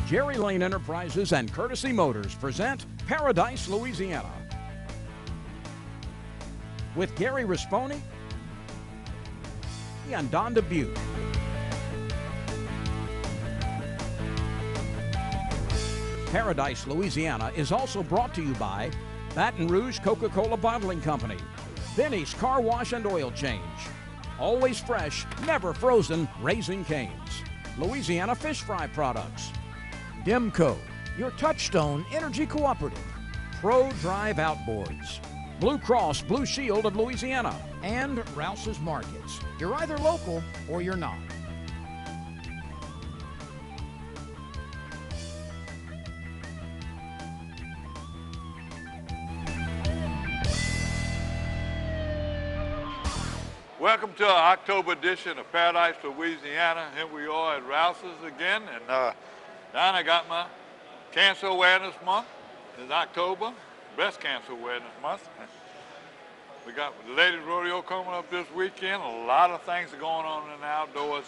Jerry Lane Enterprises and Courtesy Motors present Paradise, Louisiana. With Gary Risponi and Don Dubuque. Paradise, Louisiana is also brought to you by Baton Rouge Coca-Cola Bottling Company, Benny's Car Wash and Oil Change, Always Fresh, Never Frozen Raising Cane's, Louisiana Fish Fry Products, Demco, your Touchstone Energy Cooperative, Pro Drive Outboards, Blue Cross Blue Shield of Louisiana, and Rouses Markets. You're either local or you're not. Welcome to our October edition of Paradise, Louisiana. Here we are at Rouses again, and Don, I got my Cancer Awareness Month. It's October, Breast Cancer Awareness Month. We got the Ladies Rodeo coming up this weekend. A lot of things are going on in the outdoors.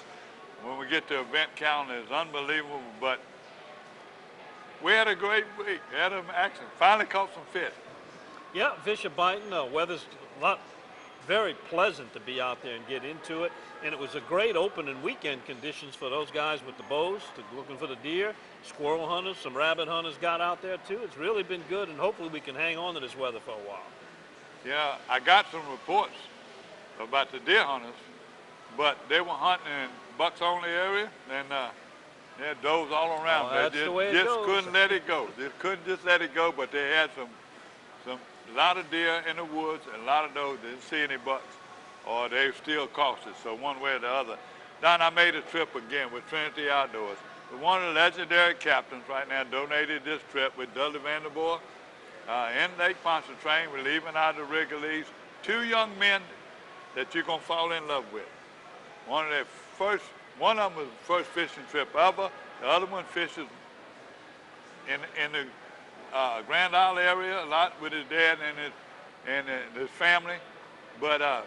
When we get to event calendar, it's unbelievable, but we had a great week. We had some action. Finally caught some fish. Yeah, fish are biting. Weather's very pleasant to be out there and get into it. And it was a great opening weekend conditions for those guys with the bows, looking for the deer. Squirrel hunters, some rabbit hunters got out there too. It's really been good, and hopefully we can hang on to this weather for a while. Yeah, I got some reports about the deer hunters, but they were hunting in bucks only area, and they had does all around. That's the way it goes. Couldn't let it go. They couldn't just let it go, but they had a lot of deer in the woods and a lot of those didn't see any bucks, or they still cautious. So one way or the other. Don, I made a trip again with Trinity Outdoors. One of the legendary captains right now donated this trip with Dudley Vanderboer in Lake Pontchartrain. We're leaving out of the Wrigley's. Two young men that you're gonna fall in love with. One of them was the first fishing trip ever. The other one fishes in the Grand Isle area a lot with his dad and his family, but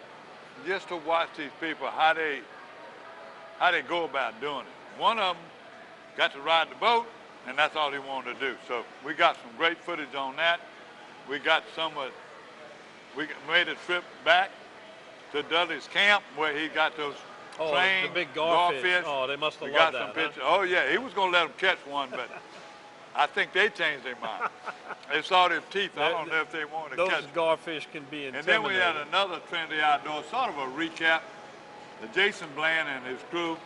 just to watch these people, how they go about doing it. One of them got to ride the boat, and that's all he wanted to do. So we got some great footage on that. We got we made a trip back to Dudley's camp where he got those trained the big garfish. Oh, they must have loved that. Pictures. Oh yeah, he was gonna let them catch one, but I think they changed their mind. They saw their teeth. I don't know if they wanted to catch those garfish can be intimidating. And then we had another Trinity Outdoors, sort of a recap. Jason Bland and his crew.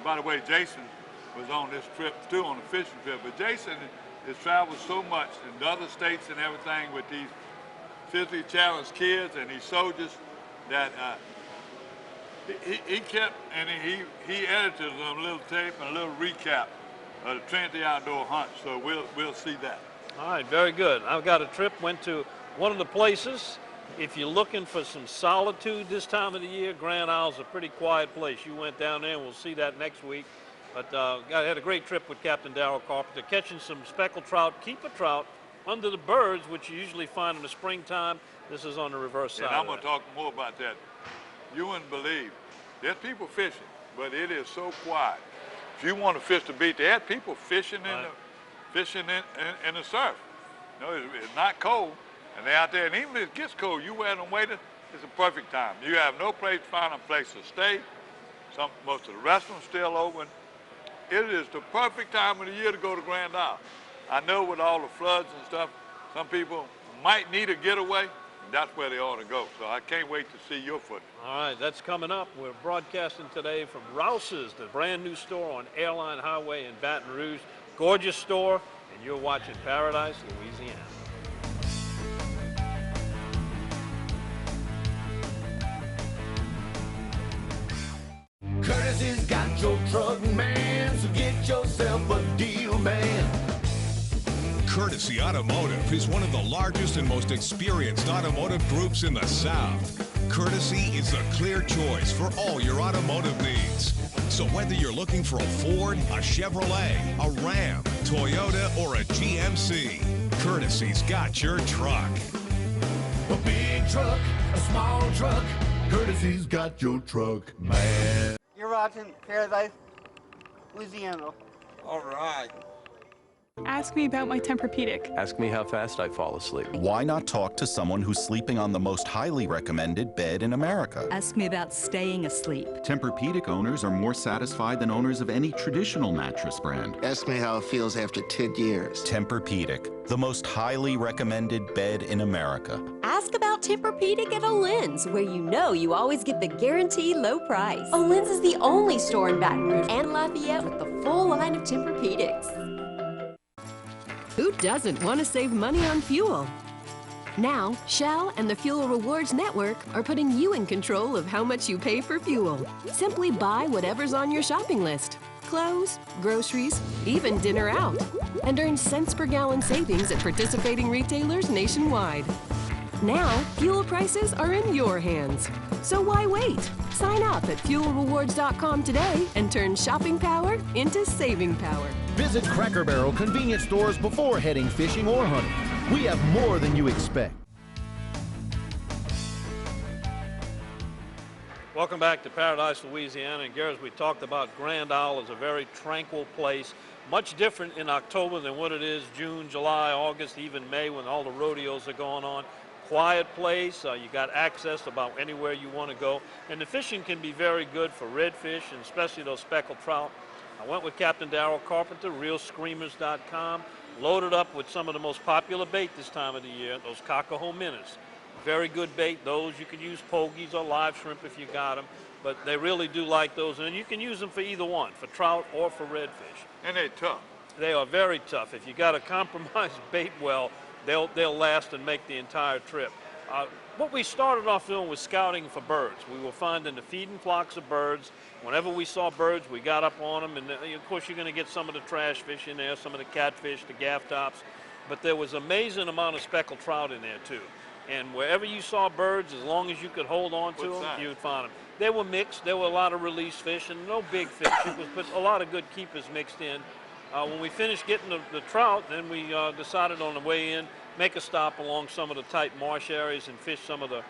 By the way, Jason was on this trip too, on a fishing trip. But Jason has traveled so much in the other states and everything with these physically challenged kids and these soldiers that he kept, and he edited a little tape and a little recap of the Trinity Outdoor hunt, so we'll see that. All right, very good. I've got a trip, went to one of the places. If you're looking for some solitude this time of the year, Grand Isle's a pretty quiet place. You went down there, and we'll see that next week. But I had a great trip with Captain Darrell Carpenter, catching some speckled trout, keeper trout, under the birds, which you usually find in the springtime. This is on the reverse side. And I'm going to talk more about that. You wouldn't believe. There's people fishing, but it is so quiet. If you want to fish the beach, they had people fishing in the surf. You know, it's not cold, and they're out there. And even if it gets cold, you wear them waders, it's a perfect time. You have no place to find a place to stay. Most of the restaurants still open. It is the perfect time of the year to go to Grand Isle. I know with all the floods and stuff, some people might need a getaway. That's where they ought to go. So I can't wait to see your footage. All right, that's coming up. We're broadcasting today from Rouses, the brand new store on Airline Highway in Baton Rouge. Gorgeous store, and you're watching Paradise, Louisiana. Courtesy's got your truck, man, so get yourself a deal, man. Courtesy Automotive is one of the largest and most experienced automotive groups in the South. Courtesy is the clear choice for all your automotive needs. So whether you're looking for a Ford, a Chevrolet, a Ram, Toyota, or a GMC, Courtesy's got your truck. A big truck, a small truck, Courtesy's got your truck, man. You're watching Paradise, Louisiana. All right. Ask me about my Tempur-Pedic. Ask me how fast I fall asleep. Why not talk to someone who's sleeping on the most highly recommended bed in America? Ask me about staying asleep. Tempur-Pedic owners are more satisfied than owners of any traditional mattress brand. Ask me how it feels after 10 years. Tempur-Pedic, the most highly recommended bed in America. Ask about Tempur-Pedic at Olin's, where you know you always get the guaranteed low price. Olin's is the only store in Baton Rouge and Lafayette with the full line of Tempur-Pedics. Who doesn't want to save money on fuel? Now, Shell and the Fuel Rewards Network are putting you in control of how much you pay for fuel. Simply buy whatever's on your shopping list. Clothes, groceries, even dinner out. And earn cents per gallon savings at participating retailers nationwide. Now, fuel prices are in your hands. So why wait? Sign up at fuelrewards.com today and turn shopping power into saving power. Visit Cracker Barrel convenience stores before heading fishing or hunting. We have more than you expect. Welcome back to Paradise, Louisiana. And Gary, as we talked about, Grand Isle is a very tranquil place. Much different in October than what it is June, July, August, even May when all the rodeos are going on. Quiet place, you got access about anywhere you want to go. And the fishing can be very good for redfish and especially those speckled trout. I went with Captain Darrell Carpenter, RealScreamers.com, loaded up with some of the most popular bait this time of the year, those Cockahoe minnows. Very good bait. Those you can use pogies or live shrimp if you got them, but they really do like those. And you can use them for either one, for trout or for redfish. And they're tough. They are very tough. If you got a compromised bait well, they'll last and make the entire trip. What we started off doing was scouting for birds. We were finding the feeding flocks of birds. Whenever we saw birds, we got up on them, and of course you're going to get some of the trash fish in there, some of the catfish, the gaff tops, but there was an amazing amount of speckled trout in there too. And wherever you saw birds, as long as you could hold on to them, you would find them. They were mixed. There were a lot of release fish and no big fish. But a lot of good keepers mixed in. When we finished getting the trout, then we decided on the way in, make a stop along some of the tight marsh areas and fish some of the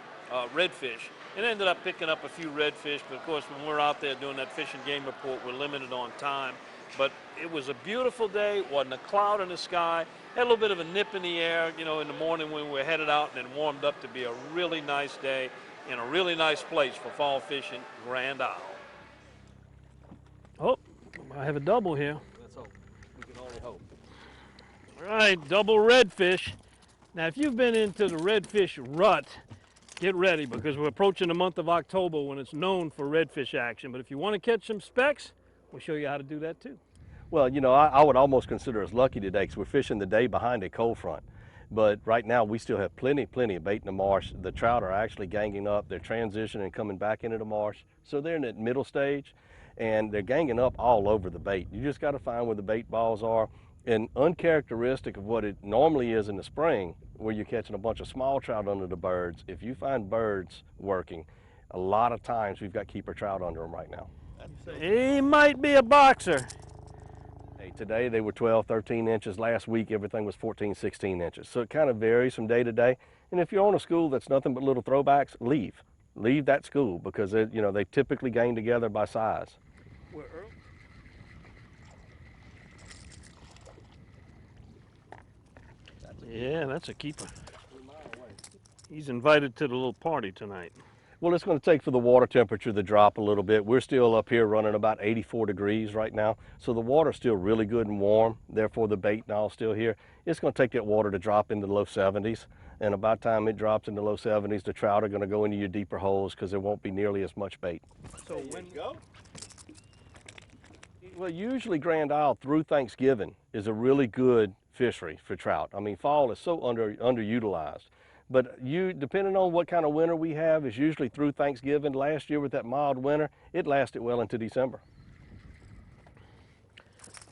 redfish. And ended up picking up a few redfish, but of course when we're out there doing that fish and game report, we're limited on time. But it was a beautiful day, wasn't a cloud in the sky, had a little bit of a nip in the air, you know, in the morning when we were headed out, and then warmed up to be a really nice day in a really nice place for fall fishing, Grand Isle. Oh, I have a double here. Let's hope. We can only hope. All right, double redfish. Now, if you've been into the redfish rut, get ready because we're approaching the month of October when it's known for redfish action. But if you want to catch some specks, we'll show you how to do that too. Well, you know, I would almost consider us lucky today because we're fishing the day behind a cold front. But right now we still have plenty of bait in the marsh. The trout are actually ganging up. They're transitioning and coming back into the marsh. So they're in that middle stage and they're ganging up all over the bait. You just got to find where the bait balls are. And uncharacteristic of what it normally is in the spring, where you're catching a bunch of small trout under the birds, if you find birds working, a lot of times we've got keeper trout under them right now. He might be a boxer. Hey, today they were 12, 13 inches. Last week everything was 14, 16 inches. So it kind of varies from day to day. And if you're on a school that's nothing but little throwbacks, leave. Leave that school because you know, they typically gang together by size. Yeah, that's a keeper. He's invited to the little party tonight. Well, it's going to take for the water temperature to drop a little bit. We're still up here running about 84 degrees right now. So the water's still really good and warm. Therefore, the bait and all still here. It's going to take that water to drop into the low 70s. And about time it drops into the low 70s, the trout are going to go into your deeper holes because there won't be nearly as much bait. So when you go? Well, usually Grand Isle through Thanksgiving is a really good fishery for trout. I mean, fall is so underutilized. But depending on what kind of winter we have, is usually through Thanksgiving. Last year with that mild winter, it lasted well into December.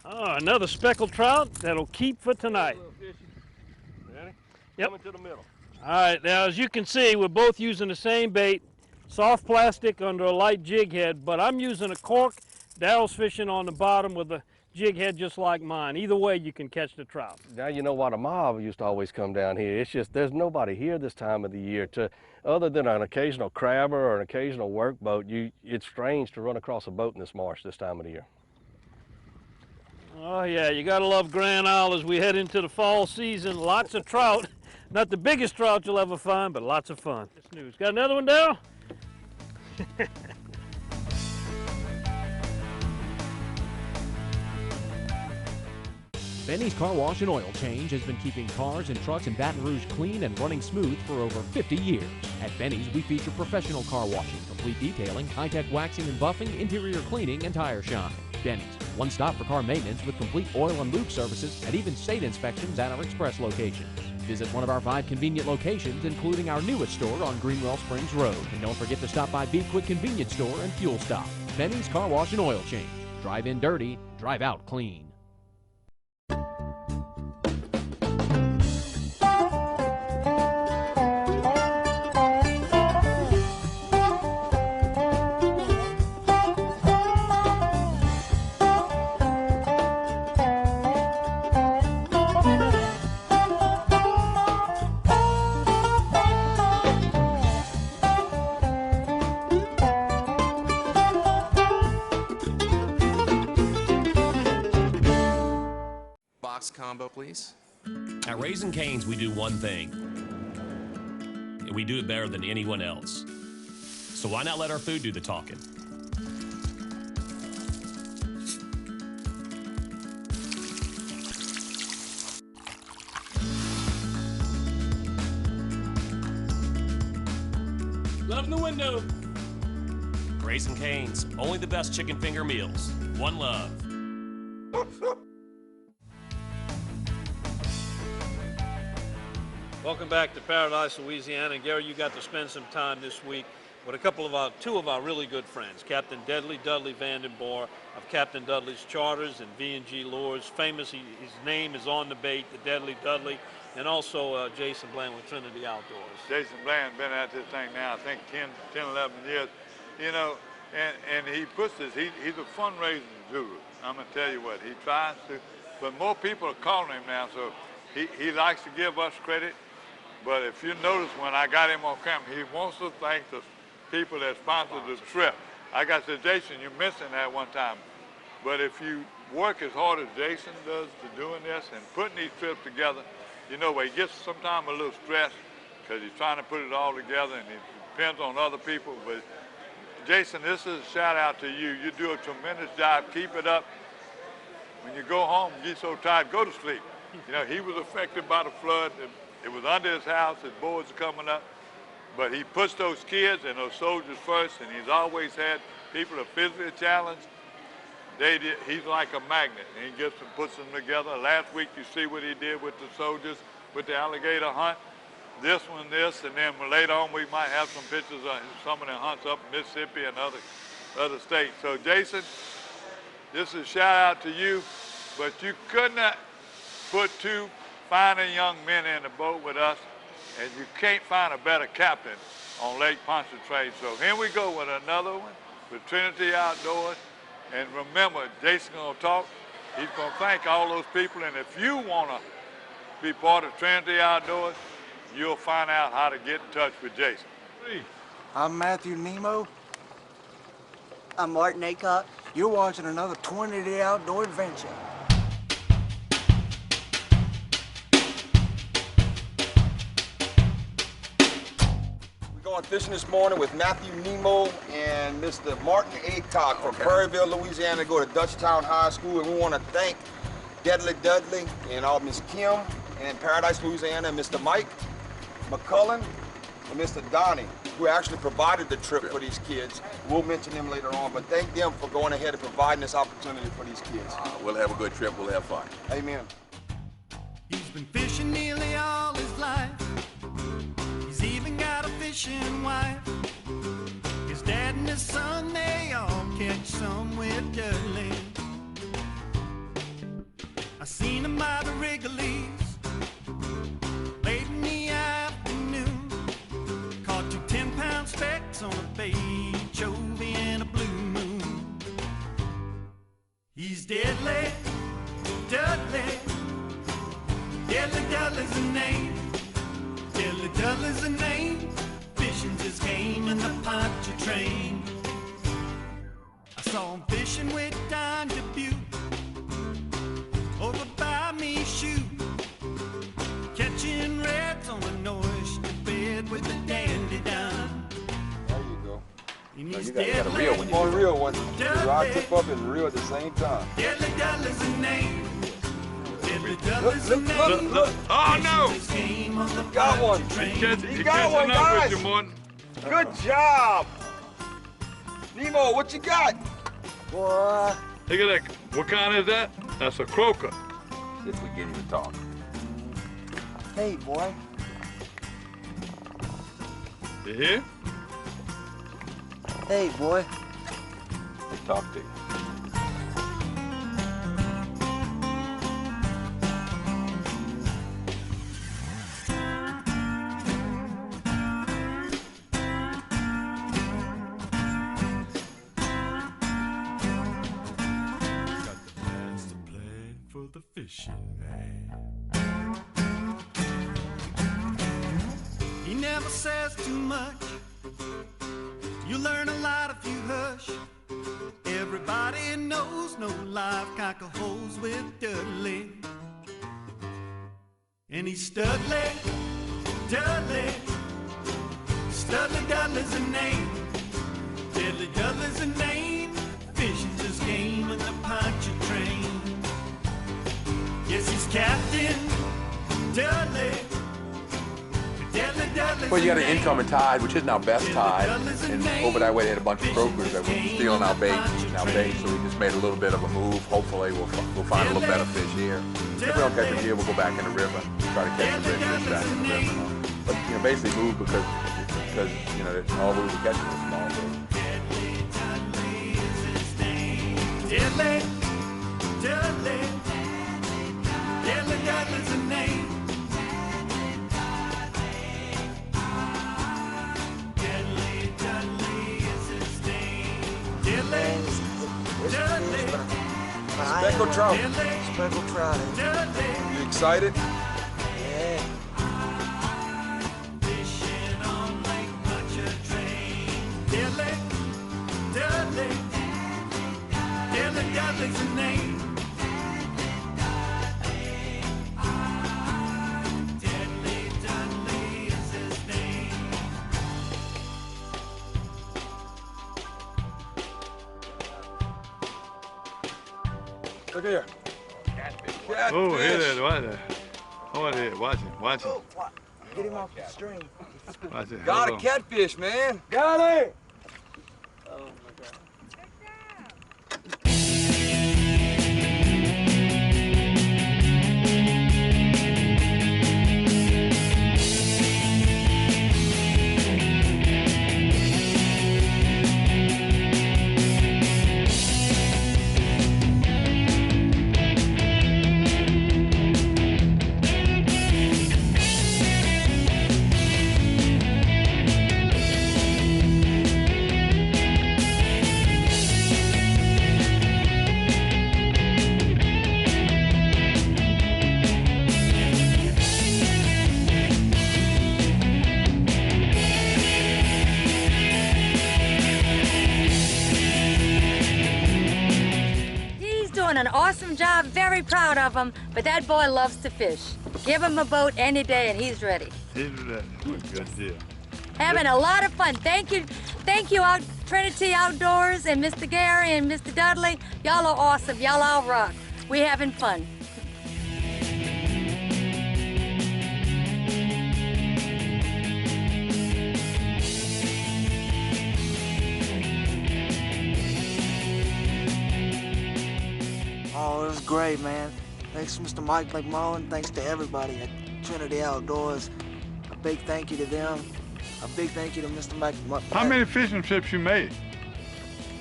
Oh, another speckled trout that'll keep for tonight. Ready? Yep. Coming to the middle. All right, now as you can see, we're both using the same bait, soft plastic under a light jig head, but I'm using a cork. Daryl's fishing on the bottom with a jig head just like mine. Either way, you can catch the trout. Now you know why the mob used to always come down here. It's just there's nobody here this time of the year other than an occasional crabber or an occasional work boat. It's strange to run across a boat in this marsh this time of the year. Oh yeah, you gotta love Grand Isle as we head into the fall season. Lots of trout. Not the biggest trout you'll ever find, but lots of fun. This news. Got another one, Daryl? Benny's Car Wash and Oil Change has been keeping cars and trucks in Baton Rouge clean and running smooth for over 50 years. At Benny's, we feature professional car washing, complete detailing, high-tech waxing and buffing, interior cleaning, and tire shine. Benny's, one stop for car maintenance with complete oil and lube services and even state inspections at our express locations. Visit one of our 5 convenient locations, including our newest store on Greenwell Springs Road. And don't forget to stop by Be Quick Convenience Store and Fuel Stop. Benny's Car Wash and Oil Change. Drive in dirty, drive out clean. Combo, please. At Raising Cane's, we do one thing, and we do it better than anyone else. So why not let our food do the talking? Love in the window. Raising Cane's, only the best chicken finger meals. One love. Welcome back to Paradise, Louisiana. And Gary, you got to spend some time this week with two of our really good friends, Captain Dudley Vandenborre of Captain Dudley's Charters and V&G Lures. Famous, his name is on the bait, the Deadly Dudley, and also Jason Bland with Trinity Outdoors. Jason Bland been at this thing now, I think 10, 11 years, you know, and he puts this, he's a fundraising guru. I'm gonna tell you what, he tries to, but more people are calling him now, so he likes to give us credit. But if you notice when I got him on camera, he wants to thank the people that sponsored the trip. I got to say, Jason, you're missing that one time. But if you work as hard as Jason does to doing this and putting these trips together, you know, he gets sometimes a little stressed because he's trying to put it all together and it depends on other people. But Jason, this is a shout out to you. You do a tremendous job. Keep it up. When you go home, you get so tired, go to sleep. You know, he was affected by the flood. It was under his house, his boards are coming up, but he puts those kids and those soldiers first, and he's always had people that are physically challenged. He's like a magnet, and he gets them, puts them together. Last week, you see what he did with the soldiers, with the alligator hunt. This one, and then later on, we might have some pictures of some of the hunts up in Mississippi and other states. So, Jason, this is a shout out to you, but you could not put 2 finer young men in the boat with us, and you can't find a better captain on Lake Pontchartrain. So here we go with another one with Trinity Outdoors. And remember, Jason's gonna talk. He's gonna thank all those people. And if you wanna be part of Trinity Outdoors, you'll find out how to get in touch with Jason. I'm Matthew Nemo. I'm Martin Aycock. You're watching another Trinity Outdoor adventure. Going fishing this morning with Matthew Nemo and Mr. Martin Aycock from Prairieville, Louisiana. Go to Dutchtown High School, and we want to thank Deadly Dudley and all Miss Kim and Paradise, Louisiana, and Mr. Mike McCullen and Mr. Donnie, who actually provided the trip for these kids. We'll mention them later on, but thank them for going ahead and providing this opportunity for these kids. We'll have a good trip. We'll have fun. Amen. He's been fishing nearly all his life. He's even got a fishing wife. His dad and his son, they all catch some with Dudley. I seen him by the Wrigley's late in the afternoon. Caught 2 10-pound specks on a beach over in a blue moon. He's deadly, Dudley. Deadly Dudley's the name. Deadly Dudley's the name. Fishing's his game in the Pontchartrain. I saw him fishing with Don Dubuque real one. The rod tip up and reel at the same time. Deadly Dudley's the name. Deadly Look, Dudley's the look, name. look, look. Oh, no! He got one. He got one, guys. With you, Martin. Good job. Nemo, what you got? Boy. Look at that. What kind is that? That's a croaker. This we get him to talk. Hey, boy. You hear? Hey, boy. They talk to you. He never says too much. You learn a lot if you hush. Everybody knows no live cocker holes with Dudley. And he's Studley, Dudley. Studley Dudley's a name. Deadly Dudley's a name. Fishing's his game in the poncho train. Yes, he's Captain Dudley. Well, you got an incoming tide, which isn't our best tide, and over that way they had a bunch of croakers that were stealing our bait, so we just made a little bit of a move. Hopefully we'll find a little better fish here. If we don't catch them here, we'll go back in the river, try to catch some big fish back in the river. But basically move because all we were catching was small fish. Deadly, Dudley, Deadly Dudley's a name. Speckled trout. Speckled trout. You excited? Yeah. Fishing on Lake Pontchartrain. Deadly, Dudley, Deadly Dudley's a name. Deadly Dudley is his name. Look here. Catfish. Oh, here it is, right there. Oh, here, watch him, watch him. Get him off the string. Watch it. Got a catfish, man. Got it. Oh, my God. An awesome job, very proud of him, but that boy loves to fish. Give him a boat any day and he's ready. He's ready. Good deal. Having a lot of fun. Thank you, Trinity Outdoors and Mr. Gary and Mr. Dudley. Y'all are awesome, y'all all rock. We having fun. Oh, it was great, man. Thanks to Mr. Mike McMullen. Thanks to everybody at Trinity Outdoors. A big thank you to them. A big thank you to Mr. Mike McMullen. How many fishing trips you made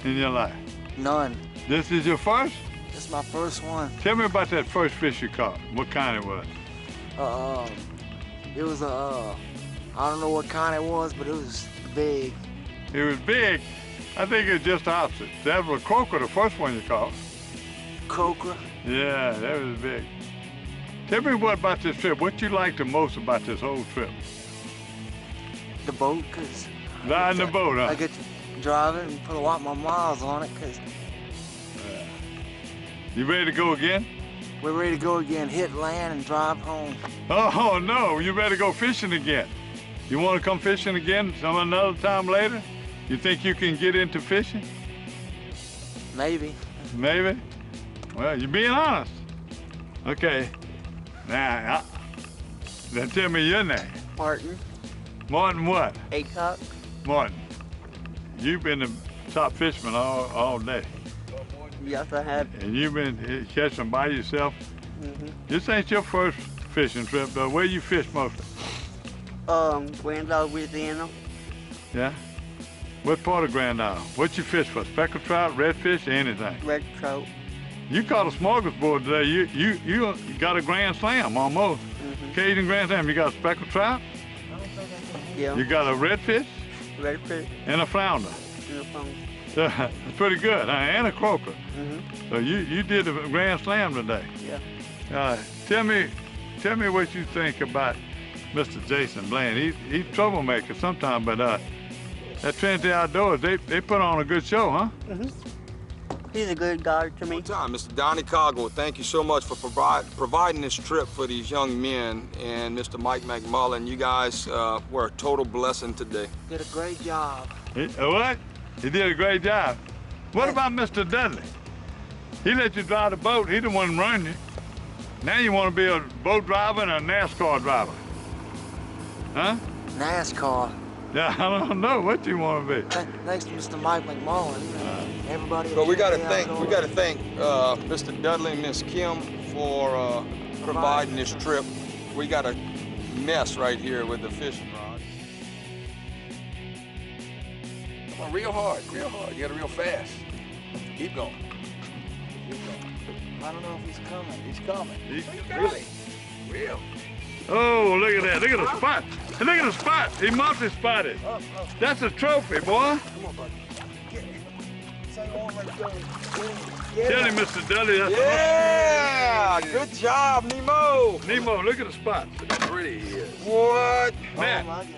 in your life? None. This is your first? This is my first one. Tell me about that first fish you caught. What kind it was? It was I don't know what kind it was, but it was big. It was big? I think it's just the opposite. That was a croaker, the first one you caught. Croaker? Yeah, that was big. Tell me what about this trip. What you like the most about this whole trip? The boat, because... Riding the boat, huh? I get to drive it and put a lot more miles on it, because... You ready to go again? We're ready to go again, hit land and drive home. Oh, no, you better go fishing again. You want to come fishing again some another time later? You think you can get into fishing? Maybe. Maybe? Well, you're being honest. Okay. Now, then tell me your name. Martin. Martin what? Aycock. Martin, you've been the top fisherman all day. Yes, I have. And you've been catching by yourself? Mm-hmm. This ain't your first fishing trip, though. Where you fish mostly? Grand Isle, Louisiana. Yeah? What part of Grand Isle? What you fish for? Speckled trout, redfish, or anything? Red trout. You caught a smorgasbord today. You got a grand slam almost. Mm-hmm. Cajun grand slam. You got a speckled trout? Yeah. You got a redfish? Redfish. And a flounder. And a flounder. That's pretty good, huh? And a croaker. Mm-hmm. So you did the grand slam today. Yeah. Tell me what you think about Mr. Jason Bland. He's a troublemaker sometimes, but at Trinity Outdoors, they put on a good show, huh? Mm-hmm. He's a good guy to me. One time, Mr. Donnie Coggle, thank you so much for providing this trip for these young men. And Mr. Mike McMullen, you guys were a total blessing today. Did a great job. What? He did a great job. What about Mr. Dudley? He let you drive the boat. He the one running you. Now you want to be a boat driver and a NASCAR driver. Huh? NASCAR. Yeah, I don't know what you want to be. Thanks to Mr. Mike McMullen. Everybody. So we got to thank Mr. Dudley and Miss Kim for providing this trip. We got a mess right here with the fishing rod. Come on, real hard, real hard. You got to real fast. Keep going. Keep going. I don't know if he's coming. He's coming. He's really real. Oh, look at that. Look at the spot. Look at the spot. He multi-spotted. That's a trophy, boy. Come on, buddy. Say on right there. Tell him, Mr. Dudley. Yeah! Good job, Nemo. Nemo, look at the spot. Look how pretty he is. What? Man. Oh, my God.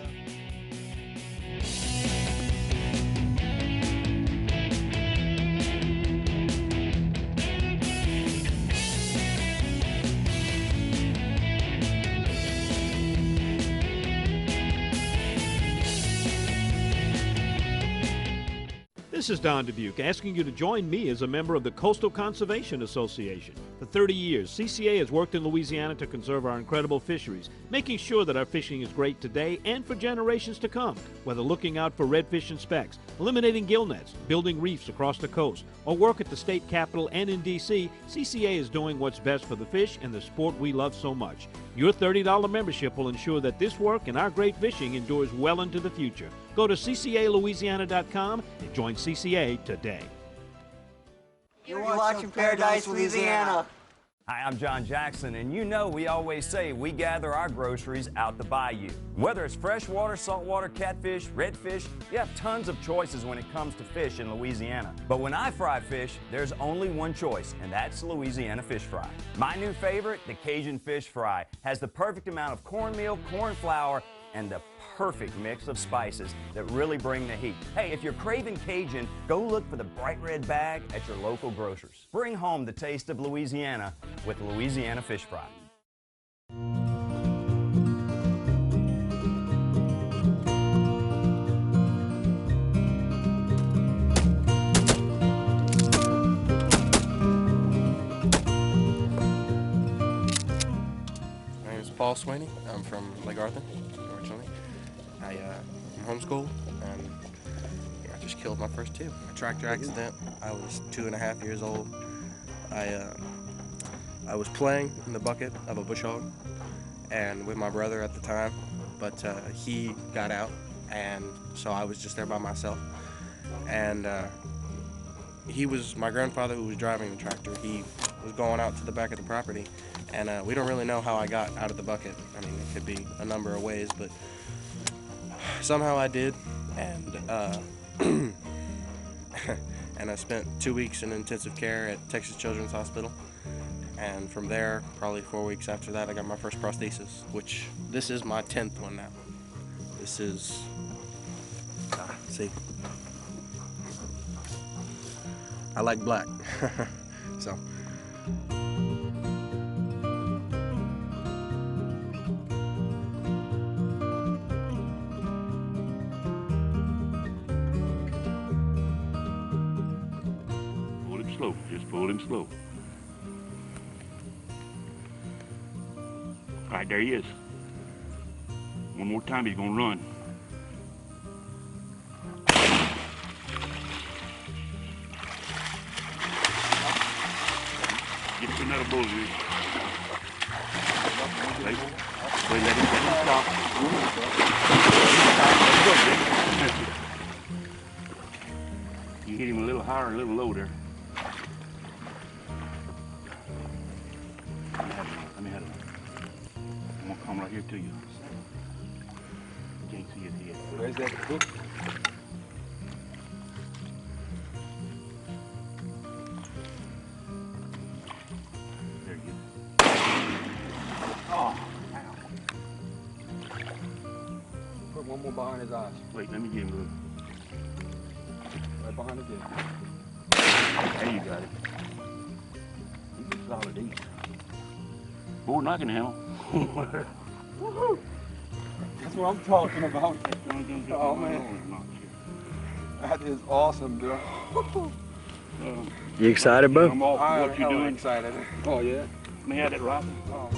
This is Don Dubuque asking you to join me as a member of the Coastal Conservation Association. For 30 years, CCA has worked in Louisiana to conserve our incredible fisheries, making sure that our fishing is great today and for generations to come. Whether looking out for redfish and specks, eliminating gill nets, building reefs across the coast, or work at the state capitol and in D.C., CCA is doing what's best for the fish and the sport we love so much. Your $30 membership will ensure that this work and our great fishing endures well into the future. Go to ccalouisiana.com and join CCA today. You're watching Paradise, Louisiana. Hi, I'm John Jackson, and you know we always say we gather our groceries out the bayou. Whether it's freshwater, saltwater, catfish, redfish, you have tons of choices when it comes to fish in Louisiana. But when I fry fish, there's only one choice, and that's Louisiana fish fry. My new favorite, the Cajun fish fry, has the perfect amount of cornmeal, corn flour, and the perfect mix of spices that really bring the heat. Hey, if you're craving Cajun, go look for the bright red bag at your local grocers. Bring home the taste of Louisiana with Louisiana Fish Fry. My name is Paul Sweeney. I'm from Lake Arthur, originally. I'm homeschooled, and I just killed my first two. A tractor accident. I was 2.5 years old. I was playing in the bucket of a bush hog, and with my brother at the time, but he got out, and so I was just there by myself. And he was my grandfather who was driving the tractor. He was going out to the back of the property, and we don't really know how I got out of the bucket. I mean, it could be a number of ways, but somehow I did, and and I spent 2 weeks in intensive care at Texas Children's Hospital. And from there, probably 4 weeks after that, I got my first prosthesis, which this is my 10th one now. This is, see, I like black, so. Pull him slow. All right, there he is. One more time, he's gonna run. Get to another bullet. Wait, let him stop. You hit him a little higher, a little low there. Let me have it. I'm gonna come right here to you. You can't see his head. Where's that hook? There you go. Oh, ow. Put one more behind his eyes. Wait, let me get him a little. Right behind his ear. There you got it. He's a solid eight. Boy, knocking him. That's what I'm talking about. Oh, man. That is awesome, dude. You excited, bro? I'm off. I'm What you doing? excited. Oh, yeah? Let me have that rifle. Oh.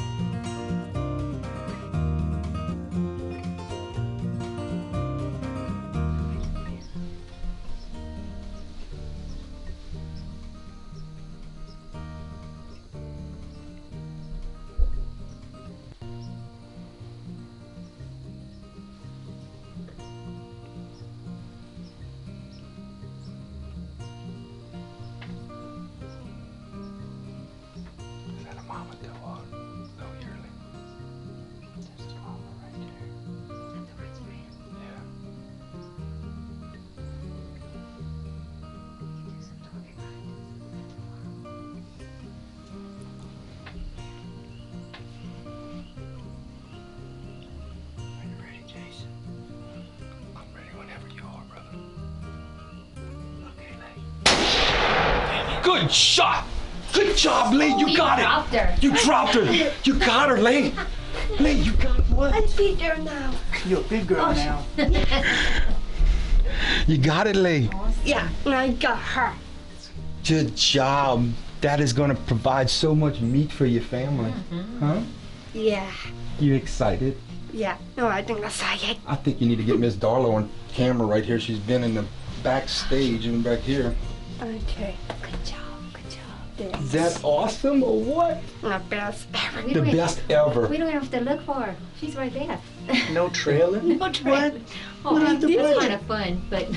Good shot! Good job, Lee. You got it. Dropped her. You dropped her. You got her, Lee. Lee, you got one. I'm big girl now. You're a big girl now. Yeah, You got it, Lee. I got her. Good job. That is going to provide so much meat for your family. Huh? Yeah, You excited? yeah. No, I think that's it. I think you need to get Miss Darlow on camera right here. She's been in the backstage and back here. Okay. Good job. Good job. Is that awesome or what? The best ever. The best ever. We don't have to look for her. She's right there. No trailing? No trailing. Oh, What? it's kind of fun, but.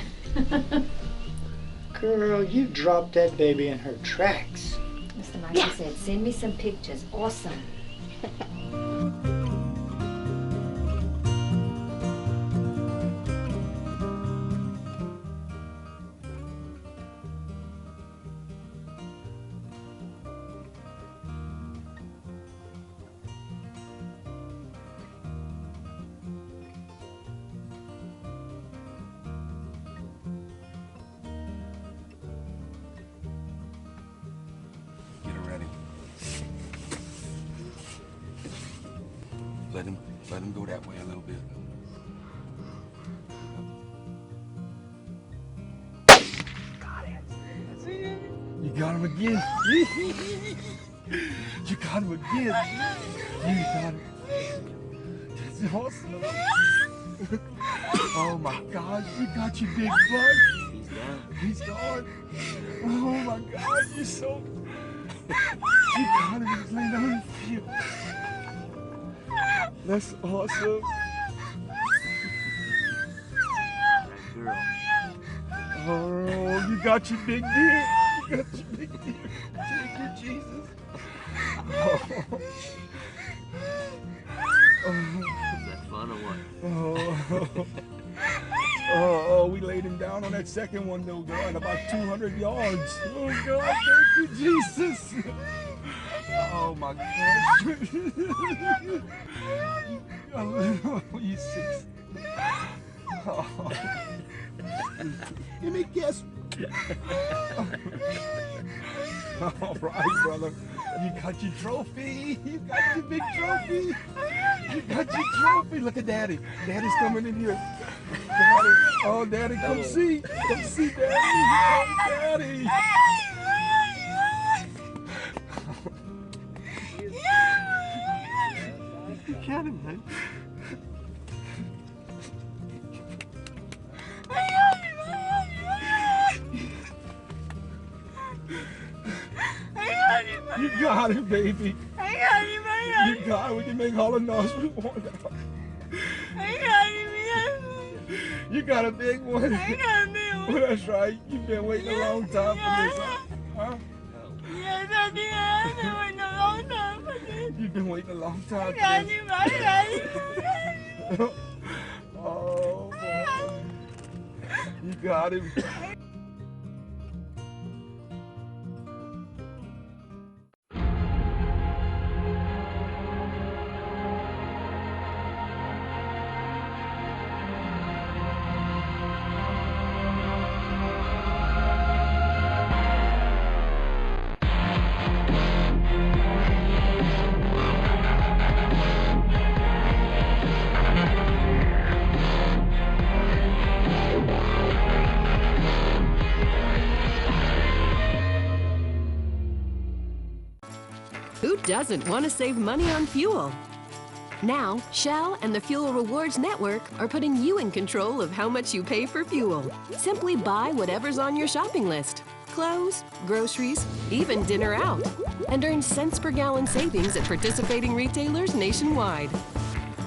Girl, you dropped that baby in her tracks. Mr. Michael said, send me some pictures. Awesome. Get her ready. Let him go that way a little bit. You got him again. You got him again. You got him. That's awesome. Oh my God, you got your big bud. He's down. He's gone. Oh my God, you're so. You got him. He's laying down for you. That's awesome. Girl. Oh, you got your big deer. You got your big deer. Thank you, Jesus. Oh. Is that fun or what? Oh, we laid him down on that second one though, girl, at about 200 yards. Oh God, thank you, Jesus. Oh my gosh. Oh, you six. Oh. Let me guess. All right, brother. You got your trophy. You got your big trophy. You got your trophy. Look at Daddy. Daddy's coming in here. Daddy. Oh, Daddy, come see. Come see Daddy. Oh, Daddy. him, man. You got it, baby. You got it. We can make all the noise we want. You got a big one. Well, that's right. You've been waiting a long time for this, huh? Yes, I did. I've been waiting a long time for this. You've been waiting a long time for I this. got you. Oh, boy. You got him. Who doesn't want to save money on fuel? Now, Shell and the Fuel Rewards Network are putting you in control of how much you pay for fuel. Simply buy whatever's on your shopping list. Clothes, groceries, even dinner out. And earn cents per gallon savings at participating retailers nationwide.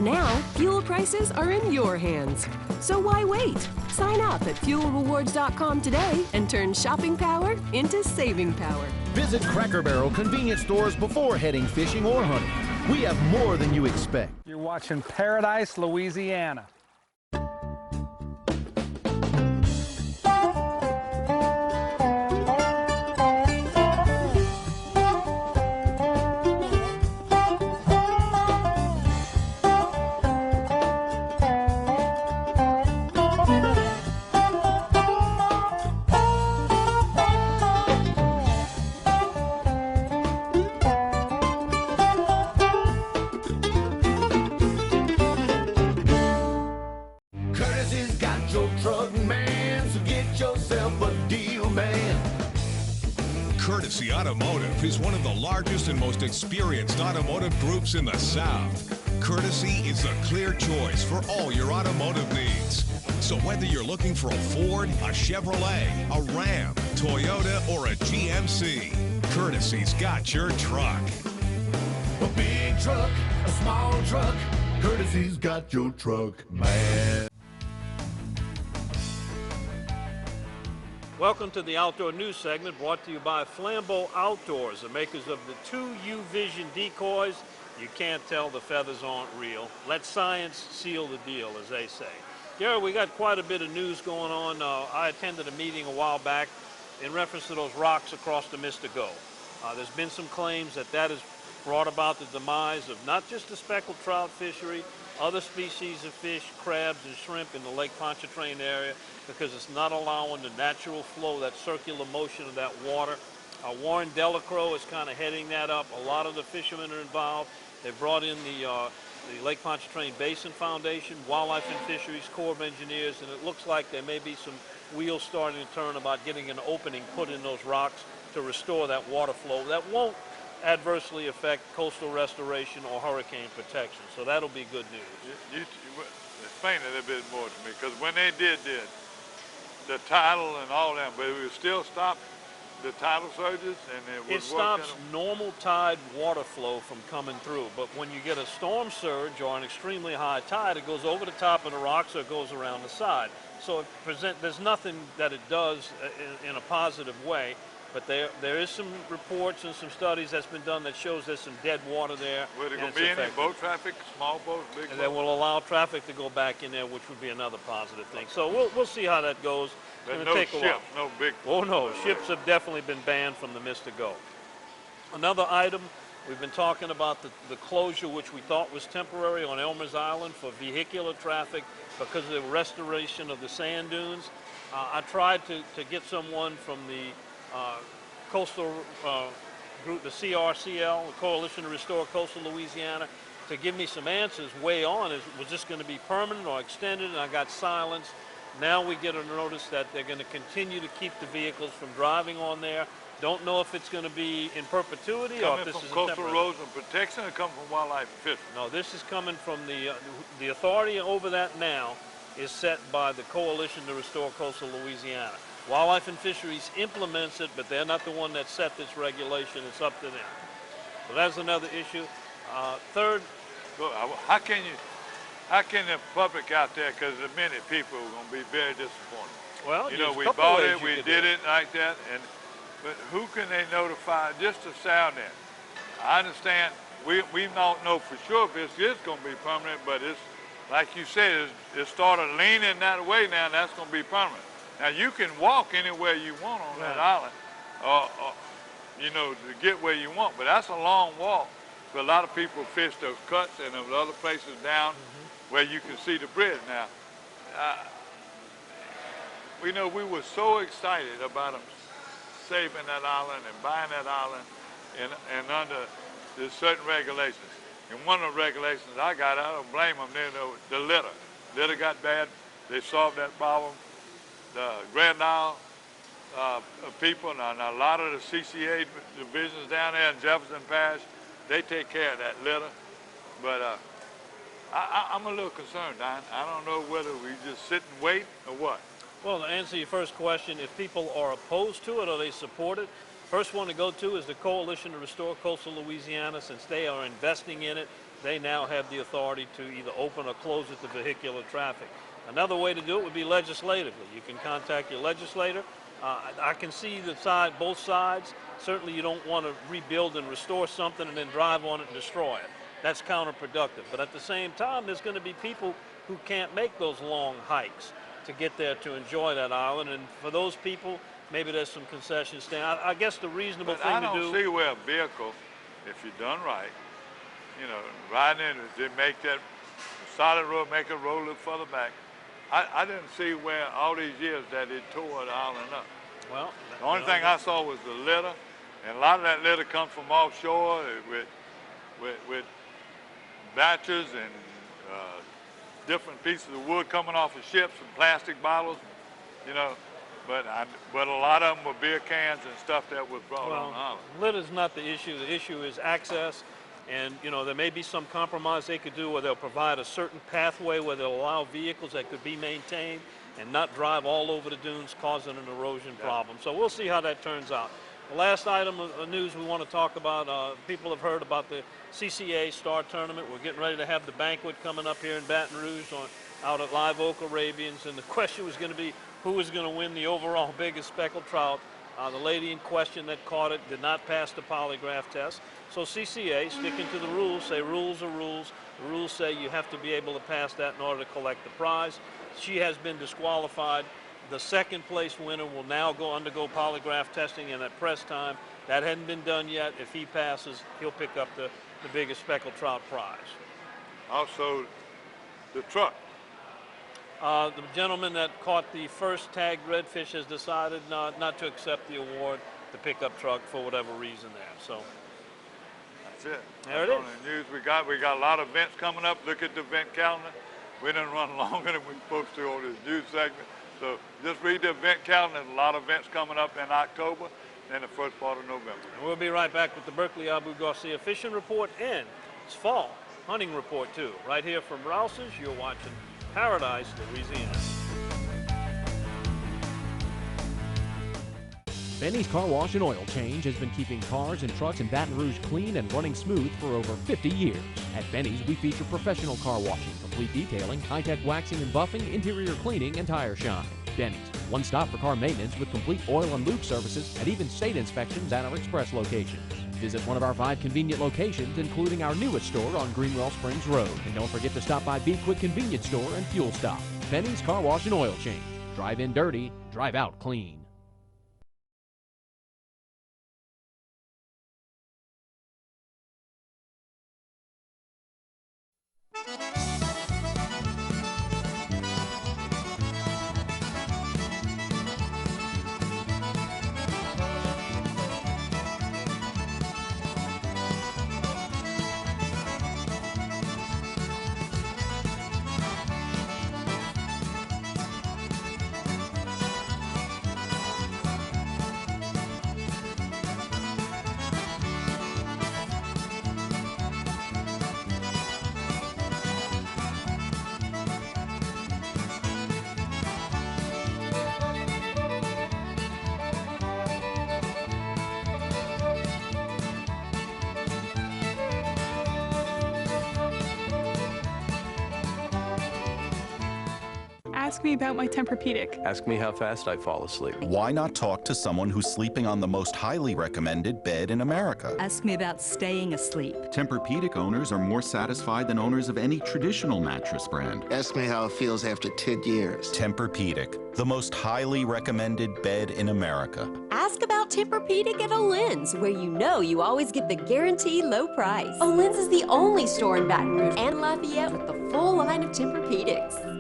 Now, fuel prices are in your hands. So why wait? Sign up at fuelrewards.com today and turn shopping power into saving power. Visit Cracker Barrel convenience stores before heading fishing or hunting. We have more than you expect. You're watching Paradise, Louisiana. Courtesy Automotive is one of the largest and most experienced automotive groups in the South. Courtesy is the clear choice for all your automotive needs. So whether you're looking for a Ford, a Chevrolet, a Ram, Toyota, or a GMC, Courtesy's got your truck. A big truck, a small truck, Courtesy's got your truck, man. Welcome to the Outdoor News segment brought to you by Flambeau Outdoors, the makers of the 2U Vision decoys. You can't tell the feathers aren't real. Let science seal the deal, as they say. Gary, we got quite a bit of news going on. I attended a meeting a while back in reference to those rocks across the Mr. Go. There's been some claims that that has brought about the demise of not just the speckled trout fishery, other species of fish, crabs and shrimp in the Lake Pontchartrain area, because it's not allowing the natural flow, that circular motion of that water. Warren Delacroix is kind of heading that up. A lot of the fishermen are involved. They brought in the Lake Pontchartrain Basin Foundation, Wildlife and Fisheries Corps of Engineers, and it looks like there may be some wheels starting to turn about getting an opening put in those rocks to restore that water flow. That won't adversely affect coastal restoration or hurricane protection, so that'll be good news. You explain it a little bit more to me, because when they did the tidal and all that, but it would still stop the tidal surges, and it stops normal tide water flow from coming through, but when you get a storm surge or an extremely high tide, it goes over the top of the rocks or it goes around the side. So there's nothing that it does in a positive way. But there is some reports and some studies that's been done that shows there's some dead water there. Will there going to be any boat traffic, small boats, big boats? And that will allow traffic to go back in there, which would be another positive thing. So we'll see how that goes. There's no ships, no big... Oh no, ships have definitely been banned from the Mr. Go. Another item, we've been talking about the closure, which we thought was temporary on Elmer's Island for vehicular traffic because of the restoration of the sand dunes. I tried to get someone from the coastal group, the CRCL, the Coalition to Restore Coastal Louisiana, to give me some answers way on. Was this going to be permanent or extended? And I got silence. Now we get a notice that they're going to continue to keep the vehicles from driving on there. Don't know if it's going to be in perpetuity or if Coming this from is a Coastal temporary. Erosion Protection or come from Wildlife and Fisheries? No, this is coming from the authority over that now is set by the Coalition to Restore Coastal Louisiana. Wildlife and Fisheries implements it, but they're not the one that set this regulation. It's up to them. So that's another issue. Third, how can the public out there, because there are many people who are going to be very disappointed. Well, you know, there's a we couple bought ways it, you we could did do it like that, but who can they notify just to sound it? I understand, we don't know for sure if this is going to be permanent, but it's, like you said, it started leaning that way now, and that's going to be permanent. Now, you can walk anywhere you want on that island, you know, to get where you want, but that's a long walk. So a lot of people fish those cuts and those other places down where you can see the bridge. Now, we know we were so excited about them saving that island and buying that island and under there's certain regulations. And one of the regulations I don't blame them, the litter. Litter got bad, they solved that problem. The Grand Isle people and a lot of the CCA divisions down there in Jefferson Parish, they take care of that litter. But I'm a little concerned, Don. I don't know whether we just sit and wait or what. well, to answer your first question, if people are opposed to it or they support it, first one to go to is the Coalition to Restore Coastal Louisiana. Since they are investing in it, they now have the authority to either open or close it to vehicular traffic. Another way to do it would be legislatively. You can contact your legislator. I can see both sides. Certainly you don't want to rebuild and restore something and then drive on it and destroy it. That's counterproductive. But at the same time, there's going to be people who can't make those long hikes to get there to enjoy that island. And for those people, maybe there's some concession stand. I guess the reasonable thing to do. I don't see where a vehicle, if you're done right, you know, riding in, they make that solid road, make a road look further back. I didn't see where all these years that it tore the island up. Well, the only thing I saw was the litter, and a lot of that litter comes from offshore with batches and different pieces of wood coming off of ships and plastic bottles, you know. But a lot of them were beer cans and stuff that was brought on the island. Litter's not the issue. The issue is access. And, you know, there may be some compromise they could do where they'll provide a certain pathway where they'll allow vehicles that could be maintained and not drive all over the dunes causing an erosion problem. So we'll see how that turns out. The last item of news we want to talk about, people have heard about the CCA Star Tournament. We're getting ready to have the banquet coming up here in Baton Rouge out at Live Oak Arabians. And the question was going to be who was going to win the overall biggest speckled trout. The lady in question that caught it did not pass the polygraph test. So CCA, sticking to the rules, say rules are rules. The rules say you have to be able to pass that in order to collect the prize. She has been disqualified. The second place winner will now undergo polygraph testing, and at press time, that hadn't been done yet. If he passes, he'll pick up the biggest speckled trout prize. Also, the truck. The gentleman that caught the first tagged redfish has decided not to accept the award, the pickup truck, for whatever reason there. So that's it. There it on is. The news we got a lot of events coming up. Look at the event calendar. We didn't run longer than we're supposed to on this news segment. So just read the event calendar. There's a lot of events coming up in October and the first part of November. And we'll be right back with the Berkeley Abu Garcia Fishing Report and its fall hunting report too. Right here from Rouses, you're watching Paradise, Louisiana. Benny's Car Wash and Oil Change has been keeping cars and trucks in Baton Rouge clean and running smooth for over 50 years. At Benny's, we feature professional car washing, complete detailing, high-tech waxing and buffing, interior cleaning, and tire shine. Benny's, one stop for car maintenance with complete oil and lube services and even state inspections at our express locations. Visit one of our 5 convenient locations, including our newest store on Greenwell Springs Road. And don't forget to stop by Be Quick Convenience Store and Fuel Stop. Benny's Car Wash and Oil Change. Drive in dirty, drive out clean. Ask me about my Tempur-Pedic. Ask me how fast I fall asleep. Why not talk to someone who's sleeping on the most highly recommended bed in America? Ask me about staying asleep. Tempur-Pedic owners are more satisfied than owners of any traditional mattress brand. Ask me how it feels after 10 years. Tempur-Pedic, the most highly recommended bed in America. Ask about Tempur-Pedic at Olin's, where you know you always get the guaranteed low price. Olin's is the only store in Baton Rouge and Lafayette with the full line of Tempur-Pedics.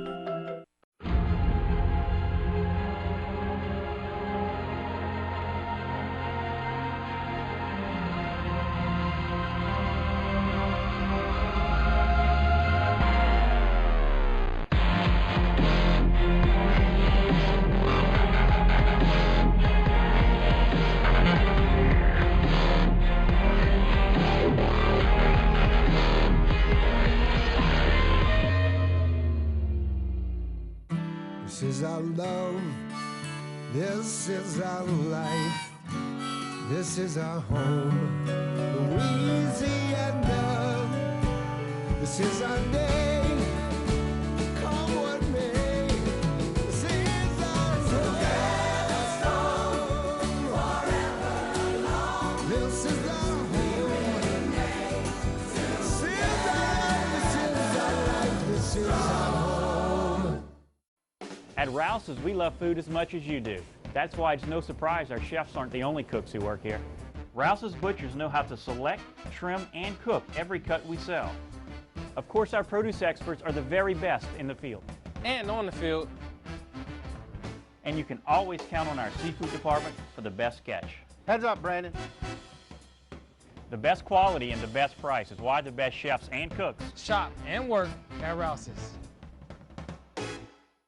This is our love, this is our life, this is our home, Louisiana. This is our day, come what may. This is our forever strong, forever long. This is our home. This is our life, this is our home. At Rouses, we love food as much as you do. That's why it's no surprise our chefs aren't the only cooks who work here. Rouses butchers know how to select, trim, and cook every cut we sell. Of course, our produce experts are the very best in the field. And on the field. And you can always count on our seafood department for the best catch. Heads up, Brandon. The best quality and the best price is why the best chefs and cooks shop and work at Rouses.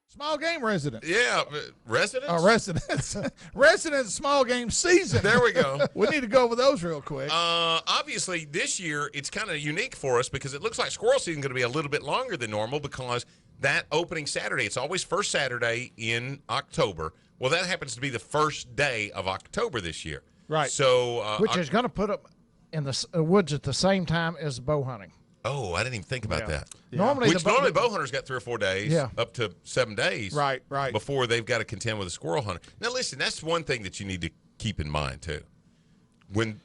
Small game residents. Yeah, residents? Residents. Residents small game season. There we go. We need to go over those real quick. Obviously, this year, it's kind of unique for us because it looks like squirrel season is going to be a little bit longer than normal because that opening Saturday, it's always first Saturday in October. Well, that happens to be the first day of October this year. Right. So, which is going to put up in the woods at the same time as bow hunting. Oh, I didn't even think about that. Yeah. Normally bow hunters got 3 or 4 days, up to 7 days, right, before they've got to contend with a squirrel hunter. Now, listen, that's one thing that you need to keep in mind too. When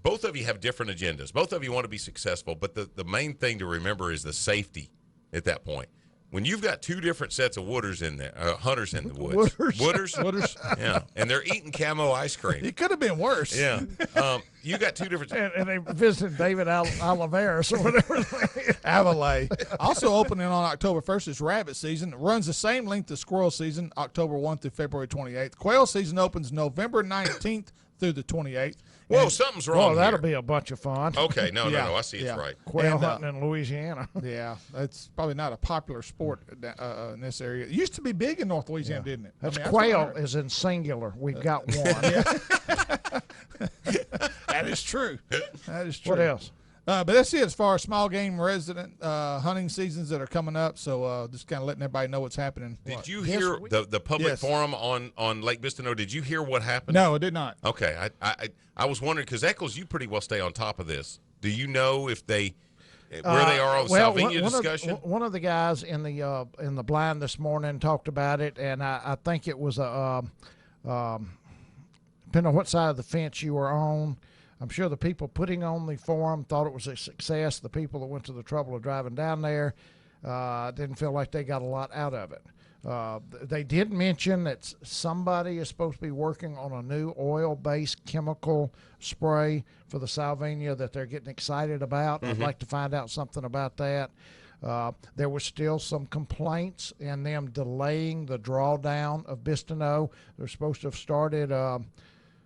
both of you have different agendas, both of you want to be successful, but the main thing to remember is the safety at that point. When you've got 2 different sets of wooders in there, hunters in the woods. Wooders? Yeah. And they're eating camo ice cream. It could have been worse. Yeah. You got 2 different. And they visited David Oliveris or whatever. Avalay. Also opening on October 1st is rabbit season. It runs the same length as squirrel season, October 1 through February 28th. Quail season opens November 19th through the 28th. Whoa, something's wrong Well, that'll here. be a bunch of fun. Okay, no, I see it's right. Quail hunting in Louisiana. Yeah, that's probably not a popular sport in this area. It used to be big in North Louisiana, didn't it? That's quail is in singular. We've got one. That is true. That is true. What else? But that's it as far as small game resident hunting seasons that are coming up. So just kind of letting everybody know what's happening. Did you hear the public forum on Lake Bistino? Did you hear what happened? No, I did not. Okay, I was wondering because Eccles, you pretty well stay on top of this. Do you know if they where they are on the Salvinia discussion? One of the guys in the blind this morning talked about it, and I think it was depending on what side of the fence you were on. I'm sure the people putting on the forum thought it was a success. The people that went to the trouble of driving down there didn't feel like they got a lot out of it. They did mention that somebody is supposed to be working on a new oil-based chemical spray for the Salvinia that they're getting excited about. I'd like to find out something about that. There was still some complaints in them delaying the drawdown of Bistino. They're supposed to have started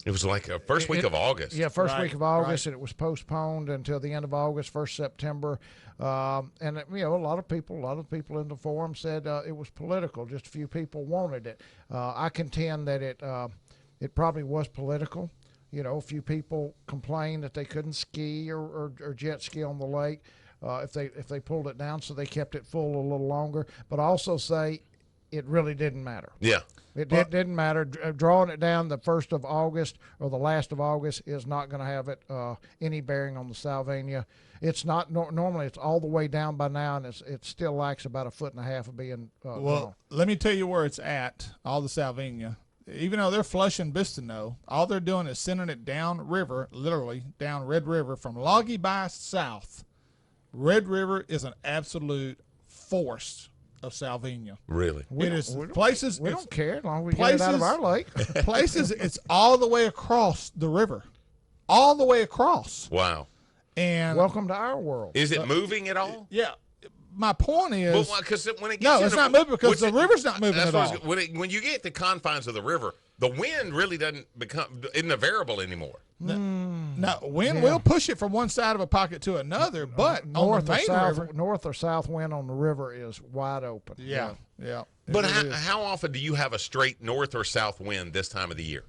it was like first week of August. Yeah, first week of August, and it was postponed until the end of August, 1st September. And a lot of people in the forum said it was political. Just a few people wanted it. I contend that it probably was political. A few people complained that they couldn't ski or jet ski on the lake if they pulled it down, so they kept it full a little longer. But I also say, it really didn't matter. Yeah. It didn't matter. Drawing it down the 1st of August or the last of August is not going to have any bearing on the Salvinia. It's not normally. It's all the way down by now, and it still lacks about 1.5 foot of being Well, drawn. let me tell you where it's at. All the Salvinia, even though they're flushing Bistino, all they're doing is sending it down river, literally down Red River from Loggy by south. Red River is an absolute forest of Salvinia. Really? It is places. We don't care as long as we get it out of our lake. Places. It's all the way across the river, all the way across. Wow. And welcome to our world. Is it moving at all? Yeah. My point is, because when it gets no, it's not moving because the river's not moving at all. When you get the confines of the river, the wind really isn't a variable anymore. No, wind will push it from one side of a pocket to another, but on the main river, north or south wind on the river is wide open. Yeah. But how often do you have a straight north or south wind this time of the year?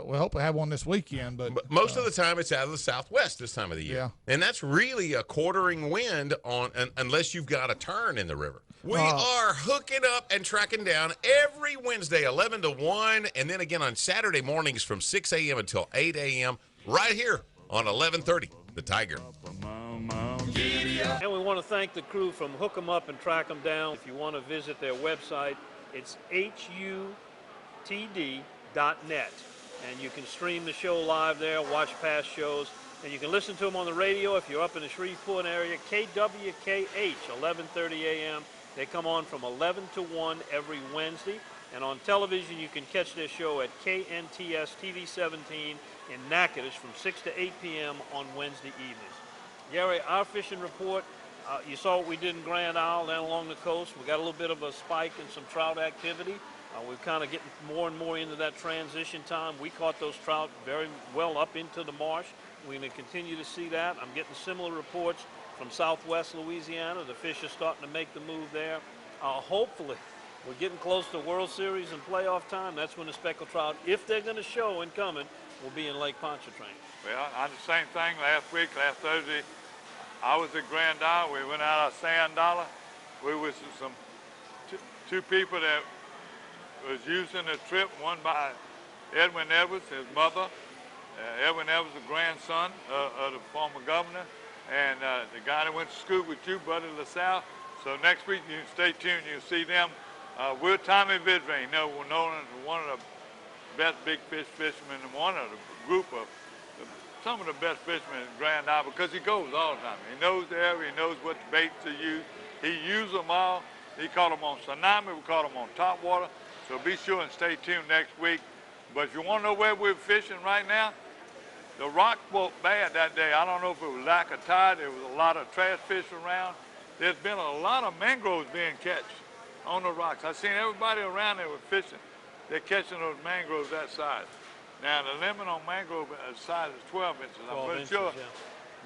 We hope we have one this weekend, but most of the time it's out of the southwest this time of the year. Yeah. And that's really a quartering wind unless you've got a turn in the river. We are hooking up and tracking down every Wednesday, 11 to 1, and then again on Saturday mornings from 6 a.m. until 8 a.m. right here on 1130, The Tiger. And we want to thank the crew from Hook 'em Up and Track 'em Down. If you want to visit their website, it's hutd.net. And you can stream the show live there, watch past shows, and you can listen to them on the radio if you're up in the Shreveport area, KWKH, 1130 a.m. They come on from 11 to 1 every Wednesday. And on television, you can catch their show at KNTS TV 17 in Natchitoches from 6 to 8 p.m. on Wednesday evenings. Gary, our fishing report, you saw what we did in Grand Isle down along the coast. We got a little bit of a spike in some trout activity. We're kind of getting more and more into that transition time. We caught those trout very well up into the marsh. We're going to continue to see that. I'm getting similar reports from southwest Louisiana. The fish are starting to make the move there. Hopefully, we're getting close to World Series and playoff time. That's when the speckled trout, if they're going to show and coming, will be in Lake Pontchartrain. Well, I did the same thing last Thursday. I was at Grand Isle. We went out of Sand Dollar. We was some two people that was using the trip, one by Edwin Edwards, his mother. Edwin Edwards, the grandson of the former governor, and the guy that went to school with you, Buddy LaSalle. So next week, you can stay tuned. You'll see them. We're Tommy Vidvain, known as one of the best big fish fishermen and one of the group of some of the best fishermen in Grand Isle because he goes all the time. He knows the area. He knows what baits to use. He uses them all. He caught them on tsunami. We caught them on topwater. So be sure and stay tuned next week. But if you want to know where we're fishing right now, the rock broke bad that day. I don't know if it was lack of tide. There was a lot of trash fish around. There's been a lot of mangroves being catched on the rocks. I've seen everybody around there was fishing. They're catching those mangroves that size. Now, the limit on mangrove size is 12 inches. I'm pretty sure. Yeah.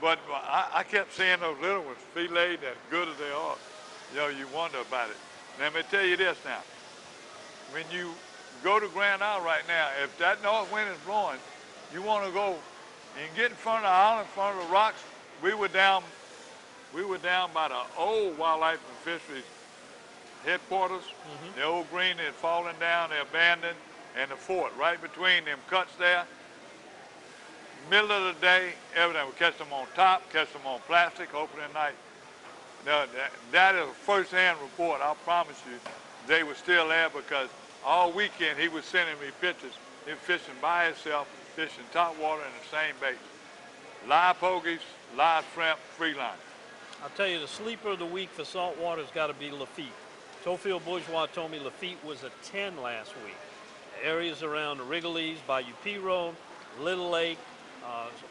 But I kept seeing those little ones filleted as good as they are. You know, you wonder about it. Let me tell you this now. When you go to Grand Isle right now, if that north wind is blowing, you want to go and get in front of the island, in front of the rocks. We were down by the old Wildlife and Fisheries headquarters. The old green is falling down, they're abandoned, and the fort right between them cuts there. Middle of the day, everything. We catch them on top, catch them on plastic, opening night. Now, that is a first-hand report. I promise you, they were still there because all weekend he was sending me pictures. He was fishing by himself, fishing topwater in the same baits. Live pogies, live shrimp, free line. I'll tell you, the sleeper of the week for saltwater has got to be Lafitte. Schofield Bourgeois told me Lafitte was a 10 last week. Areas around the Wrigley's, Bayou P Road, Little Lake,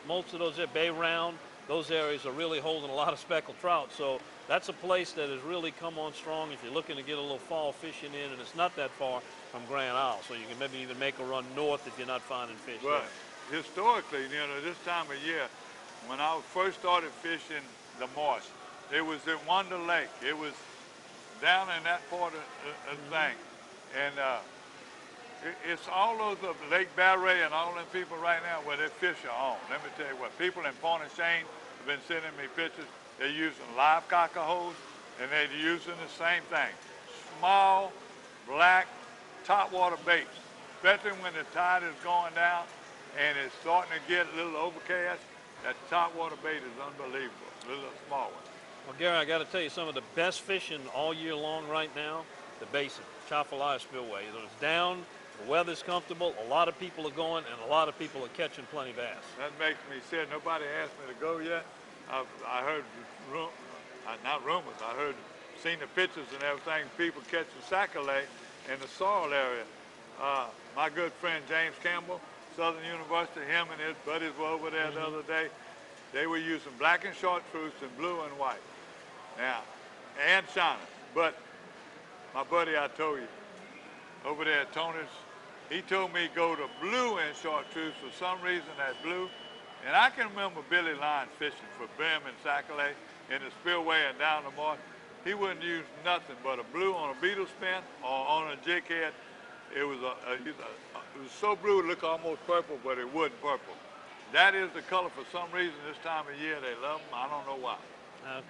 most of those there, Bay Round, those areas are really holding a lot of speckled trout. So that's a place that has really come on strong if you're looking to get a little fall fishing in, and it's not that far from Grand Isle. So you can maybe even make a run north if you're not finding fish But historically, you know, this time of year, when I first started fishing the marsh, it was at Wonder Lake. It was down in that part of the thing. And it's all those of Lake Barre and all them people right now where their fish are on. Let me tell you what, people in Point of Shane have been sending me pictures. They're using live cockahos, and they're using the same thing. Small, black topwater baits, especially when the tide is going down and it's starting to get a little overcast. That topwater bait is unbelievable, a little small one. Well, Gary, I got to tell you, some of the best fishing all year long right now, the basin, Chafalaya Spillway. It's down, the weather's comfortable, a lot of people are going, and a lot of people are catching plenty bass. That makes me sad. Nobody asked me to go yet. I heard, not rumors, I heard, seen the pictures and everything, people catching sac-a-lait in the Sorrel area. My good friend James Campbell, Southern University, him and his buddies were over there the other day. They were using black and chartreuse and blue and white. Now, and China. But my buddy I told you, over there at Tony's, he told me go to blue and chartreuse for some reason, that blue. And I can remember Billy Lyons fishing for brim and sac-a-lait in the spillway and down the marsh. He wouldn't use nothing but a blue on a beetle spin or on a jig head. It was it was so blue it looked almost purple, but it wasn't purple. That is the color for some reason this time of year. They love them. I don't know why.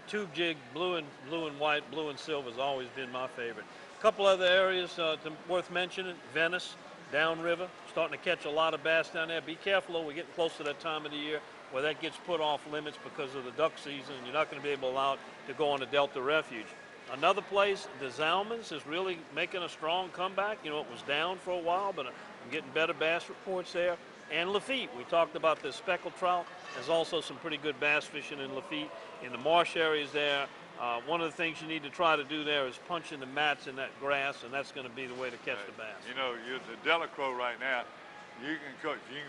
Tube jig, blue and white, blue and silver has always been my favorite. A couple other areas worth mentioning. Venice, downriver, starting to catch a lot of bass down there. Be careful though, we're getting close to that time of the year where that gets put off limits because of the duck season. You're not going to be able to allow it to go on the Delta Refuge. Another place, the Zalmans, is really making a strong comeback. You know, it was down for a while, but I'm getting better bass reports there. And Lafitte, we talked about the speckled trout. There's also some pretty good bass fishing in Lafitte. In the marsh areas there, one of the things you need to try to do there is punch in the mats in that grass, and that's going to be the way to catch the bass. You know, you're the Delacroix right now. You can cook. You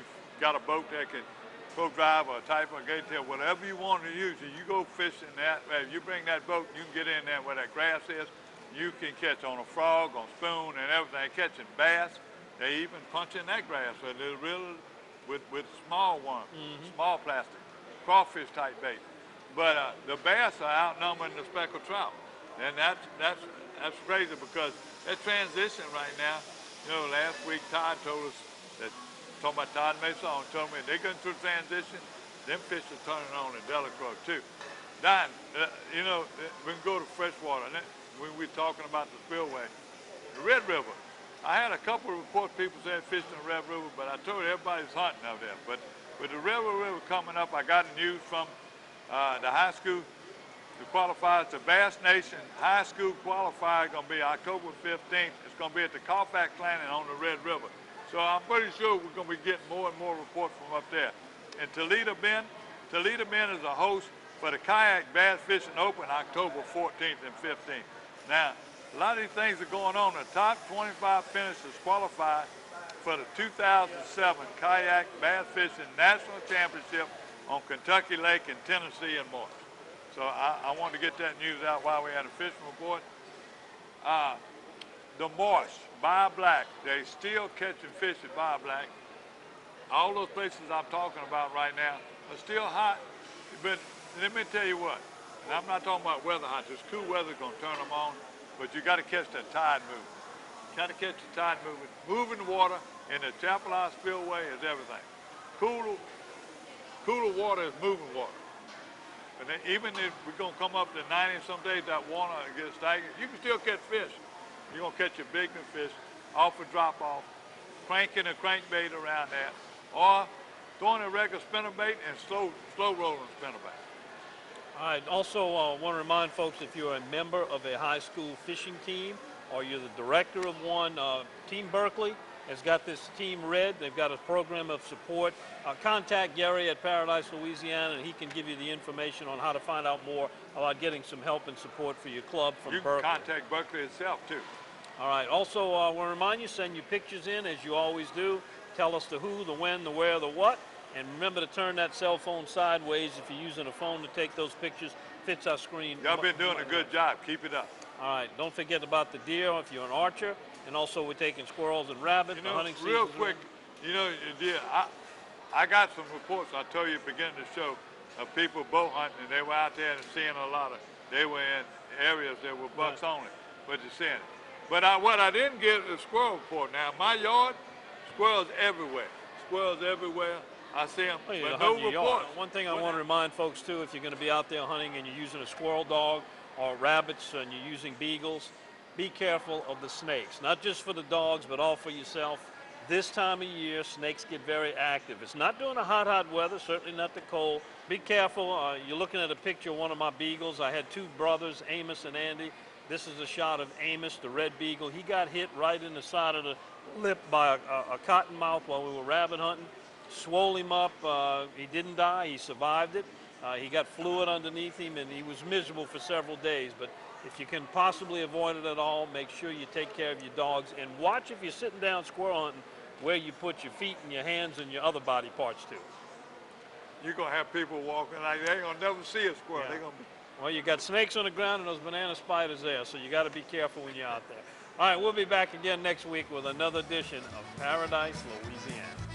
got a boat that can boat drive or a type of gate tail, whatever you want to use. You go fishing that. If you bring that boat, you can get in there where that grass is. You can catch on a frog, on spoon, and everything. Catching bass, they even punch in that grass. So they're real with small ones, small plastic, crawfish type bait. But the bass are outnumbering the speckled trout, and that's crazy because that transition right now. You know, last week Todd told us that. Talking about Todd Mason, told me they're going through transition. Them fish are turning on in Delacroix too. Don, you know, we can go to freshwater. When we're talking about the spillway, the Red River. I had a couple of reports, people saying fishing the Red River, but I told you everybody's hunting out there. But with the Red River coming up, I got news from the high school, the qualifiers, the Bass Nation high school qualifier is going to be October 15th. It's going to be at the Carfax Landing on the Red River. So I'm pretty sure we're going to be getting more and more reports from up there. And Toledo Bend is a host for the Kayak Bass Fishing Open October 14th and 15th. Now, a lot of these things are going on. The top 25 finishers qualify for the 2007 Kayak Bass Fishing National Championship on Kentucky Lake in Tennessee in March. So I wanted to get that news out while we had a fishing report. The marsh, Bar Black, they still catching fish at Bar Black. All those places I'm talking about right now are still hot, but let me tell you what, and I'm not talking about weather hot, this cool weather's gonna turn them on, but you gotta catch that tide moving. You gotta catch the tide moving. Moving water in the Chapelhouse Spillway is everything. Cooler water is moving water. And then even if we're gonna come up to 90 some days, that water gets stagnant, you can still catch fish. You're going to catch a big fish off a drop-off, cranking a crankbait around that, or throwing a regular spinnerbait and slow rolling spinnerbait. All right, also want to remind folks, if you're a member of a high school fishing team or you're the director of one, Team Berkeley has got this Team Red. They've got a program of support. Contact Gary at Paradise, Louisiana, and he can give you the information on how to find out more about getting some help and support for your club from Berkeley. You can contact Berkeley itself, too. All right. Also, I want to remind you, send your pictures in, as you always do. Tell us the who, the when, the where, the what. And remember to turn that cell phone sideways if you're using a phone to take those pictures. Fits our screen. Y'all been doing a good job. Keep it up. All right. Don't forget about the deer if you're an archer. And also we're taking squirrels and rabbits. You know, the hunting season. real quick, you know, deer, I got some reports, I told you at the beginning of the show, of people bow hunting, and they were out there and seeing a lot of, they were in areas that were bucks only, but you're seeing it. But what I didn't get is a squirrel report. Now, my yard, squirrels everywhere. Squirrels everywhere. I see them, but no reports. One thing I want to remind folks, too, if you're going to be out there hunting and you're using a squirrel dog or rabbits and you're using beagles, be careful of the snakes, not just for the dogs, but all for yourself. This time of year, snakes get very active. It's not during the hot weather, certainly not the cold. Be careful. You're looking at a picture of one of my beagles. I had two brothers, Amos and Andy. This is a shot of Amos, the red beagle. He got hit right in the side of the lip by a cottonmouth while we were rabbit hunting. Swole him up. He didn't die. He survived it. He got fluid underneath him, and he was miserable for several days. But if you can possibly avoid it at all, make sure you take care of your dogs. And watch if you're sitting down squirrel hunting where you put your feet and your hands and your other body parts too. You're going to have people walking like they ain't going to never see a squirrel. Yeah. They're going to be... Well, you got snakes on the ground and those banana spiders there, so you got to be careful when you're out there. All right, we'll be back again next week with another edition of Paradise, Louisiana.